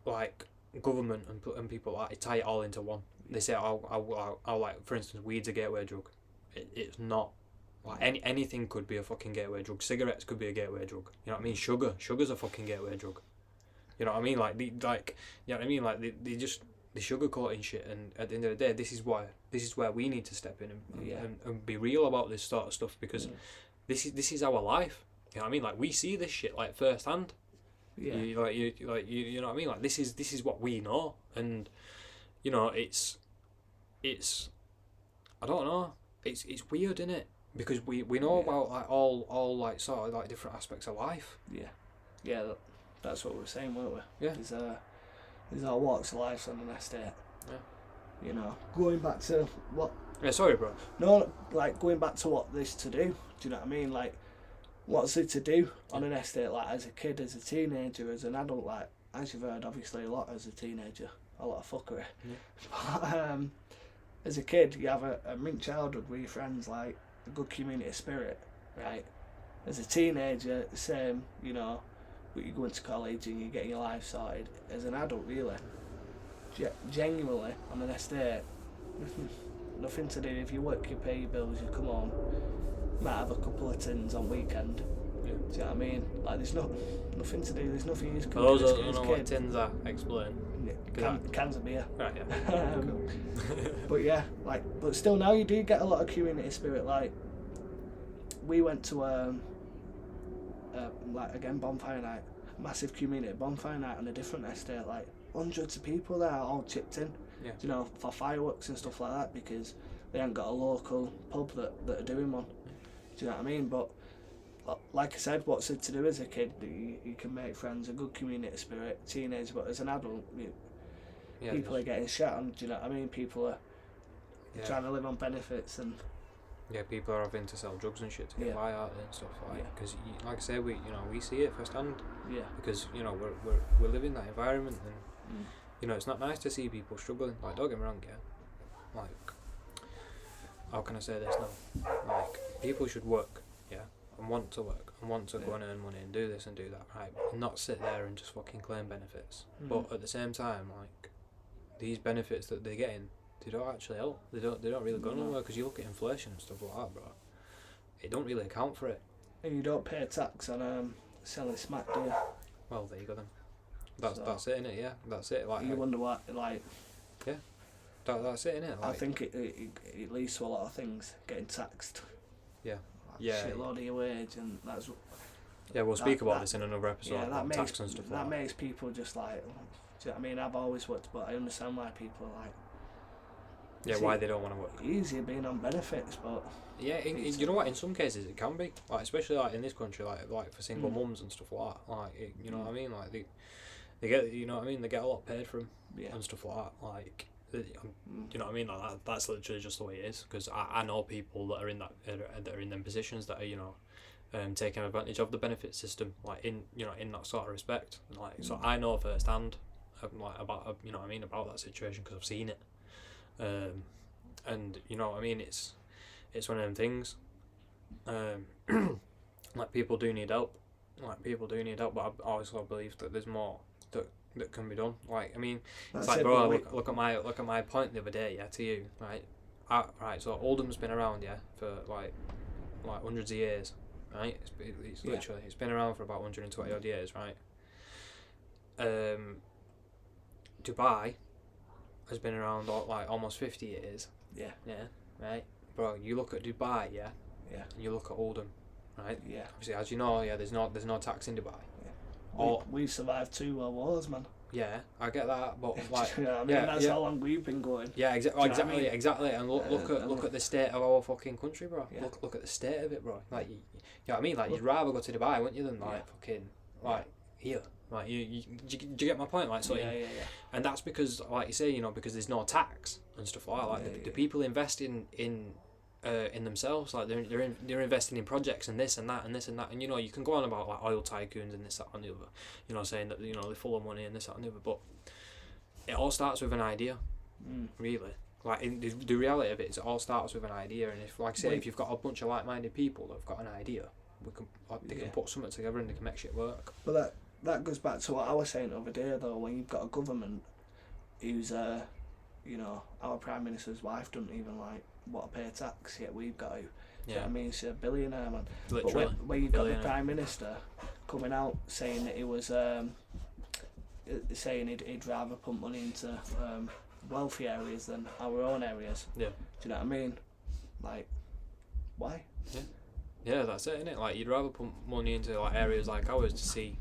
like government and people like tie it all into one. They say I'll like, for instance, weed's a gateway drug. It's not. Like anything could be a fucking gateway drug. Cigarettes could be a gateway drug. You know what I mean? Sugar's a fucking gateway drug. You know what I mean? Like you know what I mean? Like they just sugarcoating shit, and at the end of the day, this is where we need to step in and be real about this sort of stuff, because this is our life. You know what I mean? Like we see this shit like firsthand. Yeah. You know what I mean? Like this is what we know, and you know it's I don't know. It's weird, isn't it? Because we know about like all like sort of like different aspects of life. Yeah, that's what we were saying, weren't we? Yeah. There's all walks of life on an estate. Yeah. You know, going back to what. Yeah, sorry, bro. No, like going back to what there's to do. Do you know what I mean? Like, what's it to do on an estate? Like as a kid, as a teenager, as an adult. Like as you've heard, obviously a lot as a teenager, a lot of fuckery. Yeah. But as a kid, you have a mint childhood with your friends, like a good community spirit, right? As a teenager, same. You know, but you go into college and you're getting your life sorted as an adult, really. Genuinely, on an estate, nothing to do. If you work, you pay your bills, you come home, might have a couple of tins on weekend. Yeah. Do you know what I mean? Like, there's nothing to do. There's nothing you can do. For those that don't know what tins are, explain. Yeah, cans of beer. Right, yeah. Cool. But yeah, like, but still now you do get a lot of community spirit. Like, we went to like again bonfire night, massive community bonfire night on a different estate. Like hundreds of people there, all chipped in. Yeah. You know, for fireworks and stuff like that, because they haven't got a local pub that are doing one. Do you know what I mean? But like I said, what's it to do as a kid? You can make friends, a good community spirit, teenage, but as an adult, people are getting shot on. Do you know what I mean? People are trying to live on benefits and. Yeah, people are having to sell drugs and shit to get by out there and stuff because, like I say, we see it firsthand. Yeah. Because we're living that environment, and it's not nice to see people struggling. Like, don't get me wrong, yeah. Like, how can I say this now? Like, people should work, and want to work, and want to go and earn money and do this and do that, right? And not sit there and just fucking claim benefits. But at the same time, like, these benefits that they're getting, they don't actually help. They don't really go nowhere, because you look at inflation and stuff like that, bro. It don't really account for it. And you don't pay tax on selling smack, do you? Well, there you go then. That's it, innit? Yeah, that's it. Like, you wonder what, like. Yeah, that's it, innit? Like, I think it leads to a lot of things getting taxed. Yeah. Like shitload of your wage, and that's. Yeah, we'll speak about this in another episode. Yeah, that makes tax and stuff. That makes people just like. Do you know what I mean? I've always worked, but I understand why people are like. Yeah, why they don't want to work. Easier being on benefits, but yeah, you know what? In some cases, it can be, like, especially like in this country, like for single mums and stuff like that. Like, you know what I mean? Like they get, you know what I mean? They get a lot paid from and stuff like that. Like, you know what I mean? Like that's literally just the way it is. Because I know people that are in that are in them positions that are taking advantage of the benefit system, like in that sort of respect. Like, so I know firsthand, like about you know what I mean, about that situation, because I've seen it. And you know what I mean, it's one of them things. Like, people do need help, but I also believe that there's more that can be done. Like, I mean, it's like, bro, look at my point the other day, to you, right? Right, so Oldham's been around, for like hundreds of years, right? It's literally, it's been around for about 120 odd years, right? Dubai has been around like almost 50 years. Yeah, right? Bro, you look at Dubai, and you look at Oldham, right? Yeah. Obviously, as you know, there's no tax in Dubai. Yeah. We've survived 2 world wars, man. Yeah, I get that, but like, you know what I mean? That's how long we've been going. Yeah, exactly. And look at the state of our fucking country, bro. Yeah. Look at the state of it, bro. Like, you know what I mean? Like, you'd rather go to Dubai, wouldn't you, than like fucking like here. Like, do you get my point? Like, so yeah. And that's because, like you say, because there's no tax and stuff like that. Like, the people investing in themselves, like they're investing in projects and this and that and this and that, and you can go on about like oil tycoons and this, that and the other, saying that they're full of money and this, that and the other, but it all starts with an idea, really. Like, in the reality of it is, it all starts with an idea, and if, like I say, if you've got a bunch of like-minded people that've got an idea, they can put something together and they can make shit work. But that goes back to what I was saying the other day, though, when you've got a government who's our Prime Minister's wife doesn't even want to pay tax, yet we've got to. Yeah. So I mean, she's a billionaire, man. Literally. But when you've got the Prime Minister coming out saying that he was saying he'd rather pump money into wealthy areas than our own areas. Yeah. Do you know what I mean? Like, why? Yeah, that's it, innit? Like, you'd rather pump money into like areas like ours to see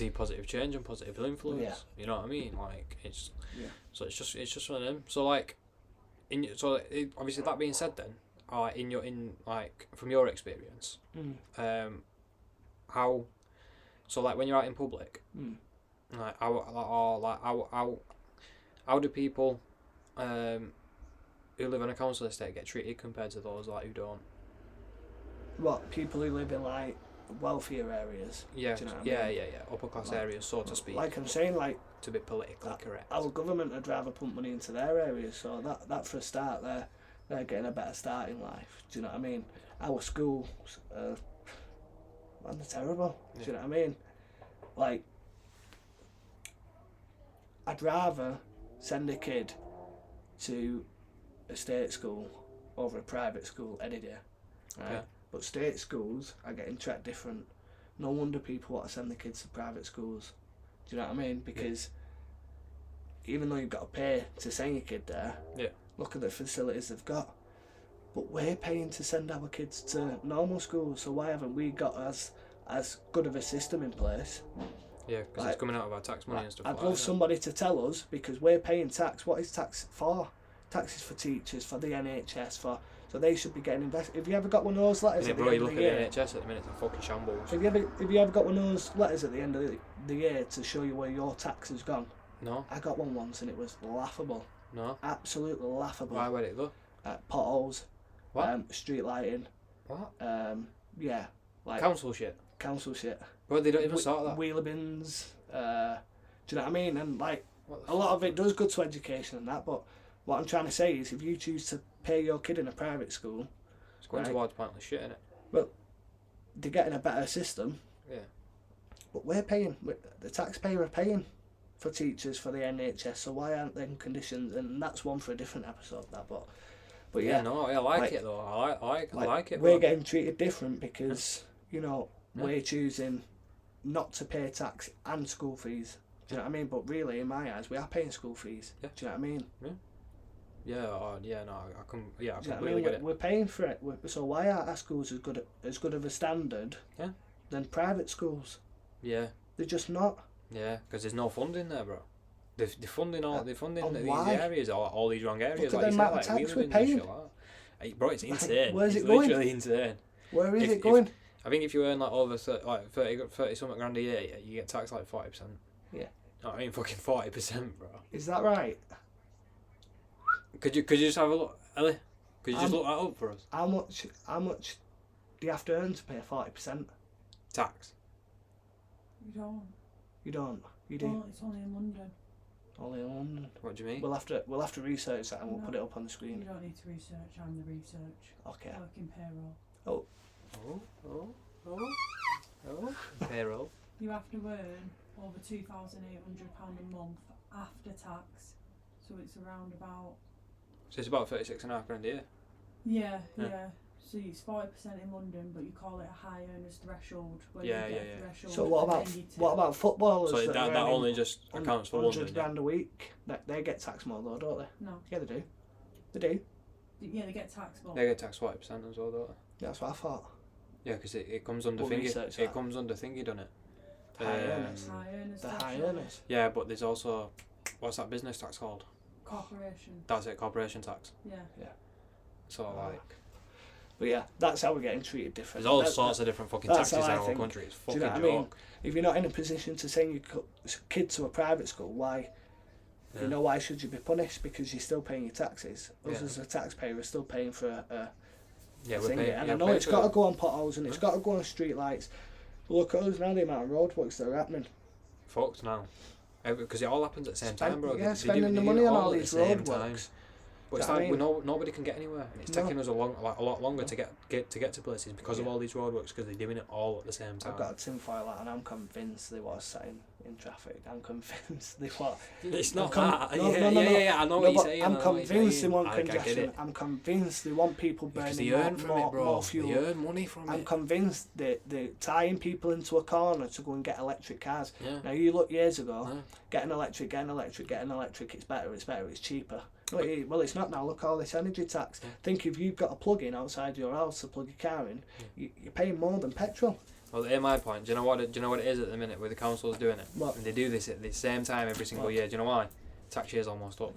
positive change and positive influence. Yeah. You know what I mean? Like, it's so it's just one of them. So like, obviously that being said, then, from your experience, how when you're out in public, like how do people who live on a council estate get treated compared to those who don't? What, people who live in wealthier areas? Yeah, do you know what I mean? upper class areas, so to speak. Like I'm saying, to be politically correct. Our government would rather pump money into their areas, so that for a start, they're getting a better start in life. Do you know what I mean? Our schools, they're terrible. Do you know what I mean? like, I'd rather send a kid to a state school over a private school any day, right? Yeah. But state schools are getting treated different. No wonder people want to send their kids to private schools. Do you know what I mean? Because even though you've got to pay to send your kid there, look at the facilities they've got. But we're paying to send our kids to normal schools, so why haven't we got as good of a system in place? Yeah, because it's coming out of our tax money and stuff I'd like love that. somebody to tell us, because we're paying tax. What is tax for? Tax is for teachers, for the NHS, so they should be getting invested. Have you ever got one of those letters at the end you of look the year? at the NHS at the minute, it's a fucking shambles. Have you ever got one of those letters at the end of the year to show you where your tax has gone? No. I got one once and it was laughable. No. Absolutely laughable. Why would it go? Potholes. What? Street lighting. What? Yeah. Like Council shit. council shit. Well, they don't even sort that. Wheeler bins. Do you know what I mean? And like What a lot of it does good to education and that, but what I'm trying to say is if you choose to pay your kid in a private school, It's going towards pointless shit, innit? they're getting a better system. Yeah. But we're paying, the taxpayer are paying for teachers for the NHS, so why aren't them conditions? And that's one for a different episode, that. But yeah, no, I like it though. I like it. We're bro. getting treated different because we're choosing not to pay tax and school fees. Do you know what I mean? But really, in my eyes, we are paying school fees. Yeah. Do you know what I mean? Yeah, no, I completely Do you know what I get mean? it. We're paying for it. So why are our schools as good of a standard than private schools? Yeah, They're just not. yeah, because there's no funding there, bro. They're funding these why? areas, all these wrong areas. Look at Like the you said, amount of like tax Wheeler we're bins and paying. shit like that. Hey, bro, it's insane. Where's it's it going? literally insane. Where is If- it going? I think if you earn like over 30 something grand a year, you get taxed like 40%. Yeah. No, I mean fucking 40%, bro. Is that right? Could you just have a look, Ellie? Could you just look that up for us? How much do you have to earn to pay 40%? Tax. You don't. You don't. You do. Well, it's only in London. Only in London. What do you mean? We'll have to research that and we'll No. put it up on the You screen. don't need to research. I'm the research. Okay. I work in payroll. Oh. Payroll. You have to earn over £2,800 a month after tax. So it's around about. So it's about 36.5 grand a year. Yeah. Yeah. So it's 40% in London, but you call it a high earners threshold. Where Yeah, you get yeah. a threshold So what about footballers? So that that are earning only just accounts for 100 London. Yeah. grand a week? They get taxed more though, don't they? No. Yeah, they do. They do. Yeah, they get taxed more. They get taxed 40% as well, don't they? That's what I thought. Yeah, because it comes under We'll thingy. research It that. comes under thingy, doesn't it? High earners. High earners The high threshold. earners. Yeah, but there's also what's that business tax called? Corporation. That's it, corporation tax. Yeah. So like, But yeah, that's how we're getting treated different. there's all That's- sorts of different fucking that's taxes how in I our think. country. It's Do fucking you know what joke. I mean? If you're not in a position to send your kid to a private school, why? Yeah. You know, why should you be punished? Because you're still paying your taxes. Us Yeah. as a taxpayer are still paying for a Yeah, thing. we're paying. And yeah, I know paying it's for got to it. go on potholes and it's got to go on street lights. But look at us now, the amount of roadworks that are happening. Fucked now. Because it all happens at the same time, bro. Yeah, They spending do the it money on all at the these same time. roadworks. But it's Do you know like what I mean? nobody can get anywhere, and it's No. taking us a lot longer to get to places because of Yeah. all these roadworks, because they're doing it all at the same time. I've got a tinfoil hat and I'm convinced they was sat in traffic. I'm convinced they were. It's I'm not con- that. no, yeah, no, no, yeah, no. yeah. I know No, what you're but saying. I'm I know what you're convinced they saying. want I get congestion. it. I'm convinced they want people Because burning they earn from it, bro. more fuel. They earn money from I'm it. convinced they're tying people into a corner to go and get electric cars. Yeah. Now you look years ago, Yeah. getting electric, it's better, it's cheaper. Well, it's not now. Look, all this energy tax. Yeah. Think if you've got a plug-in outside your house to plug your car in, you're paying more than petrol. Well, here's my point. Do you know what it is at the minute with the councils doing it? What? And they do this at the same time every single What? year. Do you know why? Tax year's almost up.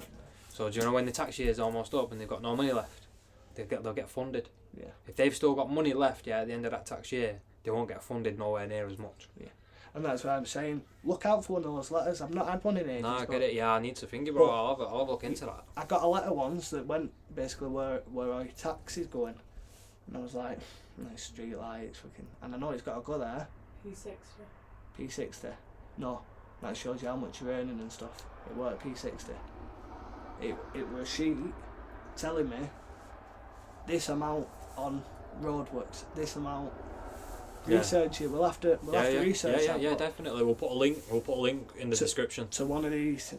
So do you know when the tax year's almost up and they've got no money left, they'll get funded. Yeah. If they've still got money left, at the end of that tax year, they won't get funded nowhere near as much. And that's why I'm saying, look out for one of those letters. I've not had one in ages. Nah, I but get it. Yeah, I need to think, bro. But- I'll have a look into that. I got a letter once that went basically where our tax is going. And I was like, nice street lights, fucking. And I know it's got to go there. P60. P60. No, that shows you how much you're earning and stuff. It weren't P60. It was a sheet telling me this amount on roadworks, this amount research it. We'll have to research that. Yeah, definitely. We'll put a link in the description to one of these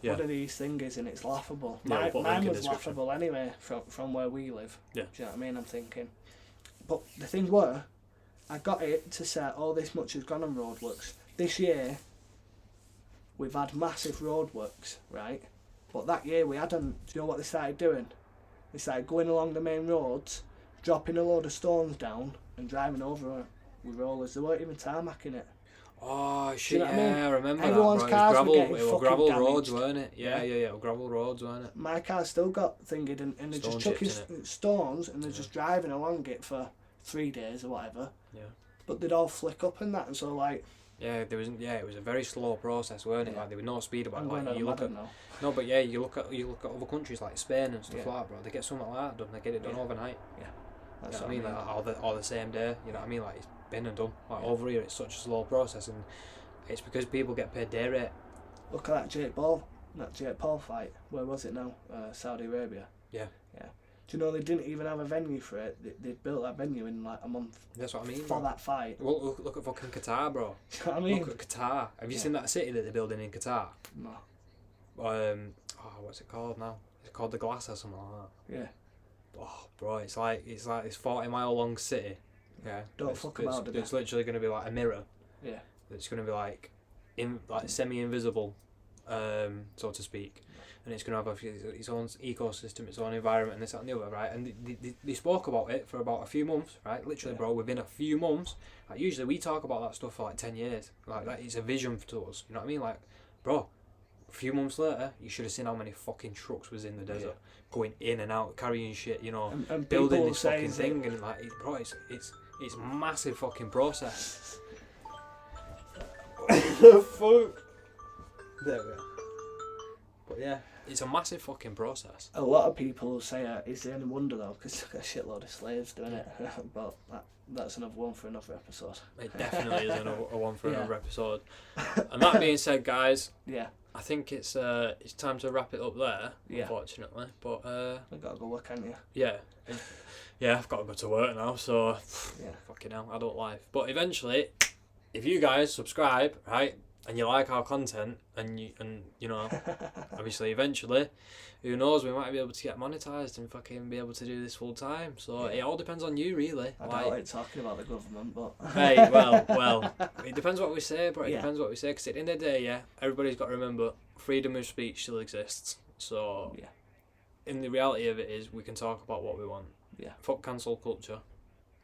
things, and it's laughable. Yeah, mine was laughable anyway from where we live. Yeah. Do you know what I mean? I'm thinking, but the thing were, I got it to say, oh, this much has gone on roadworks this year. We've had massive roadworks, right? But that year we hadn't. Do you know what they started doing? They started going along the main roads, dropping a load of stones down and driving over it with rollers. They weren't even tarmacking it. Oh shit! Do you know what I mean? I remember Everyone's that. cars Bro. were getting It was fucking gravel damaged. roads, weren't it? Yeah. It was gravel roads, weren't it? My car still got thingied, and they just chucking stones, and they're just driving along it for 3 days or whatever. Yeah. But they'd all flick up and that, and so like. Yeah, there was. Yeah, it was a very slow process, weren't it? Yeah. Like there was no speed about I'm it. going Like, on you look at now. no, but yeah, you look at other countries like Spain and stuff Yeah. like that, bro. They get something like that done. They get it done overnight. Yeah. You That's know what what I mean? Like, or the same day. You know what I mean? Like it's been and done. Like over here, it's such a slow process, and it's because people get paid day rate. Look at that Jake Paul fight. Where was it now? Saudi Arabia. Yeah. Yeah. Do you know they didn't even have a venue for it? They built that venue in like a month. That's what I mean. For Bro. that fight. Look at fucking Qatar, bro. Do you know what I mean? Look at Qatar. Have you seen that city that they're building in Qatar? No. What's it called now? It's called the Glass or something like that. Yeah. Oh, bro, it's like this 40-mile long city. Yeah. Don't fuck about it. It's literally going to be like a mirror. Yeah. It's going to be like semi-invisible, so to speak, and it's going to have its own ecosystem, its own environment, and this, that, and the other, right? And they spoke about it for about a few months, right? Literally, bro, within a few months. Like usually we talk about that stuff for like 10 years. Like that, it's a vision to us. You know what I mean? Like, bro, a few months later, you should have seen how many fucking trucks was in the desert, going in and out, carrying shit. You know, and building this fucking thing, and like, bro, it's a massive fucking process. The fuck. There we are. But yeah, it's a massive fucking process. A lot of people say it's the only wonder though, because a shitload of slaves doing it. But that's another one for another episode. It definitely is a one for another episode. And that being said, guys, I think it's time to wrap it up there. Unfortunately, but I've got to go work, haven't you? Yeah, I've got to go to work now. So fucking hell, adult life. But eventually, if you guys subscribe, right, and you like our content, and you know, obviously eventually, who knows, we might be able to get monetized and fucking be able to do this full time. So it all depends on you, really. I don't like talking about the government, but hey, well, it depends what we say, but it depends what we say. Because at the end of the day, everybody's got to remember freedom of speech still exists. So in the reality of it is, we can talk about what we want. Fuck cancel culture,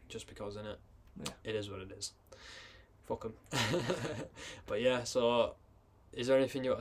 just because in it, it is what it is. Fuck 'em. But yeah, so is there anything you want to say?